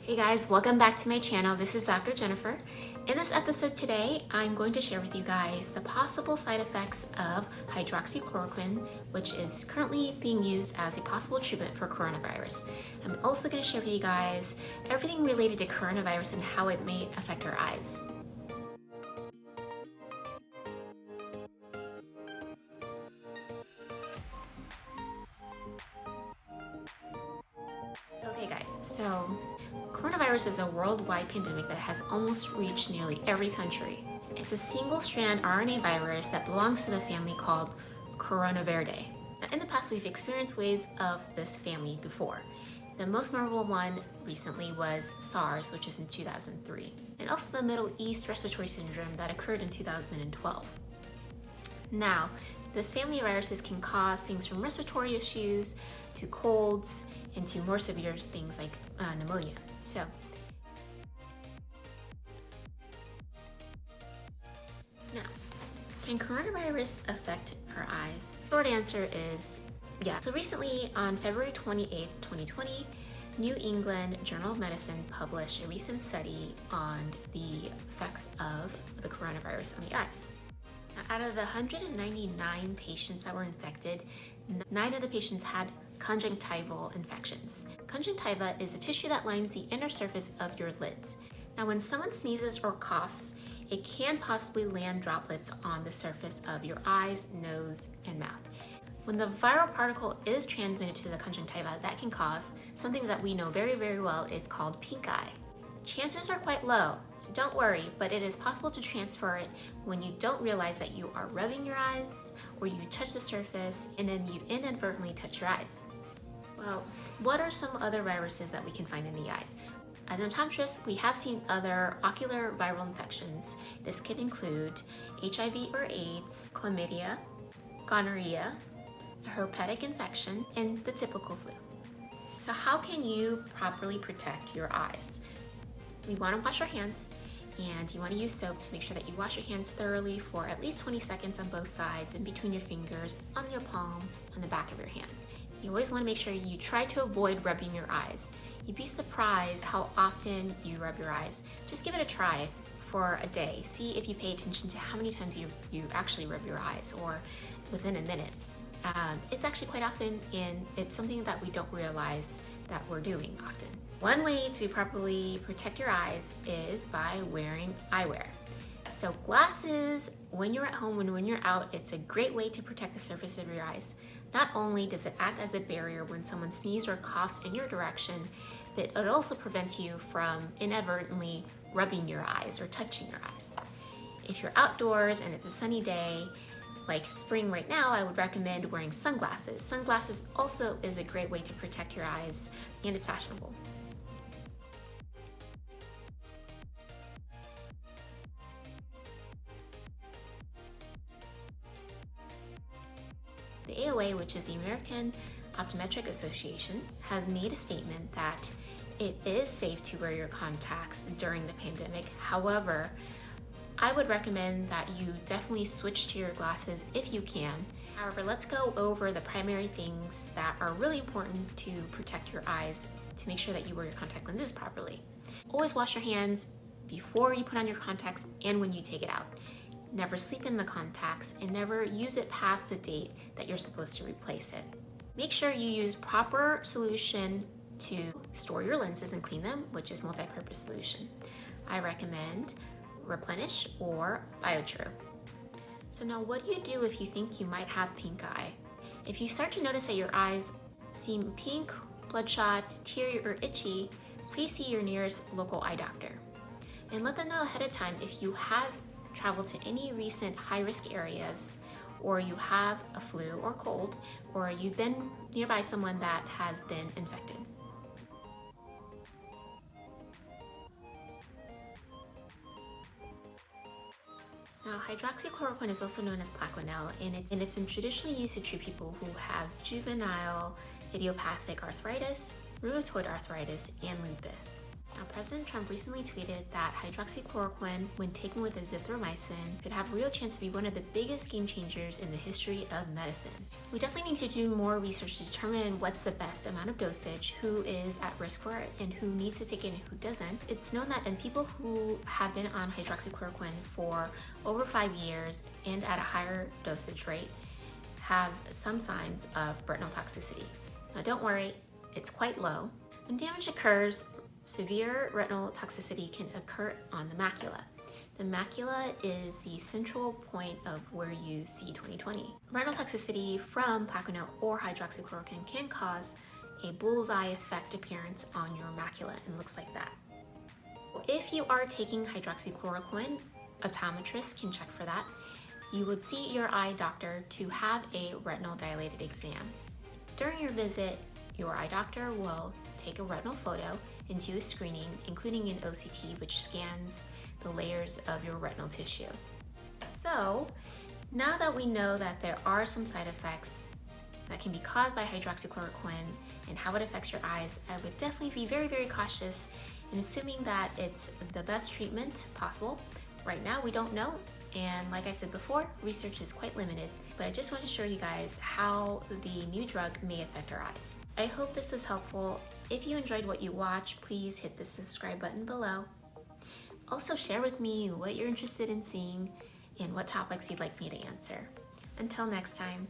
Hey guys, welcome back to my channel. This is Dr. Jennifer. In this episode today, I'm going to share with you guys the possible side effects of hydroxychloroquine, which is currently being used as a possible treatment for coronavirus. I'm also going to share with you guys everything related to coronavirus and how it may affect our eyes. Okay guys, so coronavirus is a worldwide pandemic that has almost reached nearly every country. It's a single-strand RNA virus that belongs to the family called Coronavirus. Now, in the past, we've experienced waves of this family before. The most memorable one recently was SARS, which is in 2003, and also the Middle East respiratory syndrome that occurred in 2012. Now, this family of viruses can cause things from respiratory issues to colds and to more severe things like pneumonia. So, now, can coronavirus affect our eyes? Short answer is yeah. So recently, on February 28th, 2020, New England Journal of Medicine published a recent study on the effects of the coronavirus on the eyes. Now, out of the 199 patients that were infected, 9 of the patients had conjunctival infections. Conjunctiva is a tissue that lines the inner surface of your lids. Now, when someone sneezes or coughs, it can possibly land droplets on the surface of your eyes, nose, and mouth. When the viral particle is transmitted to the conjunctiva, that can cause something that we know very, very well is called pink eye. Chances are quite low, so don't worry, but it is possible to transfer it when you don't realize that you are rubbing your eyes or you touch the surface and then you inadvertently touch your eyes. Well, what are some other viruses that we can find in the eyes? As an optometrist, we have seen other ocular viral infections. This could include HIV or AIDS, chlamydia, gonorrhea, herpetic infection, and the typical flu. So how can you properly protect your eyes? We want to wash our hands, and you want to use soap to make sure that you wash your hands thoroughly for at least 20 seconds on both sides and between your fingers, on your palm, on the back of your hands. You always want to make sure you try to avoid rubbing your eyes. You'd be surprised how often you rub your eyes. Just give it a try for a day. See if you pay attention to how many times you actually rub your eyes or within a minute. It's actually quite often, and it's something that we don't realize that we're doing often. One way to properly protect your eyes is by wearing eyewear. So glasses, when you're at home and when you're out, it's a great way to protect the surface of your eyes. Not only does it act as a barrier when someone sneezes or coughs in your direction, but it also prevents you from inadvertently rubbing your eyes or touching your eyes. If you're outdoors and it's a sunny day, like spring right now, I would recommend wearing sunglasses. Sunglasses also is a great way to protect your eyes, and it's fashionable. The AOA, which is the American Optometric Association, has made a statement that it is safe to wear your contacts during the pandemic. However, I would recommend that you definitely switch to your glasses if you can. However, let's go over the primary things that are really important to protect your eyes to make sure that you wear your contact lenses properly. Always wash your hands before you put on your contacts and when you take it out. Never sleep in the contacts and never use it past the date that you're supposed to replace it. Make sure you use proper solution to store your lenses and clean them, which is multi-purpose solution. I recommend Replenish or BioTrue. So now what do you do if you think you might have pink eye? If you start to notice that your eyes seem pink, bloodshot, teary, or itchy, please see your nearest local eye doctor. And let them know ahead of time if you have traveled to any recent high-risk areas, or you have a flu or cold, or you've been nearby someone that has been infected. Now, hydroxychloroquine is also known as Plaquenil, and it's been traditionally used to treat people who have juvenile idiopathic arthritis, rheumatoid arthritis, and lupus. Now, President Trump recently tweeted that hydroxychloroquine, when taken with azithromycin, could have a real chance to be one of the biggest game changers in the history of medicine. We definitely need to do more research to determine what's the best amount of dosage, who is at risk for it, and who needs to take it and who doesn't. It's known that in people who have been on hydroxychloroquine for over 5 years and at a higher dosage rate have some signs of retinal toxicity. Now, don't worry, it's quite low. When damage occurs, severe retinal toxicity can occur on the macula. The macula is the central point of where you see 20/20. Retinal toxicity from plaquenil or hydroxychloroquine can cause a bullseye effect appearance on your macula and looks like that. If you are taking hydroxychloroquine, optometrists can check for that. You would see your eye doctor to have a retinal dilated exam. During your visit, your eye doctor will take a retinal photo and do a screening, including an OCT, which scans the layers of your retinal tissue. So, now that we know that there are some side effects that can be caused by hydroxychloroquine and how it affects your eyes, I would definitely be very, very cautious in assuming that it's the best treatment possible. Right now, we don't know. And like I said before, research is quite limited, but I just want to show you guys how the new drug may affect our eyes. I hope this was helpful. If you enjoyed what you watched, please hit the subscribe button below. Also share with me what you're interested in seeing and what topics you'd like me to answer. Until next time.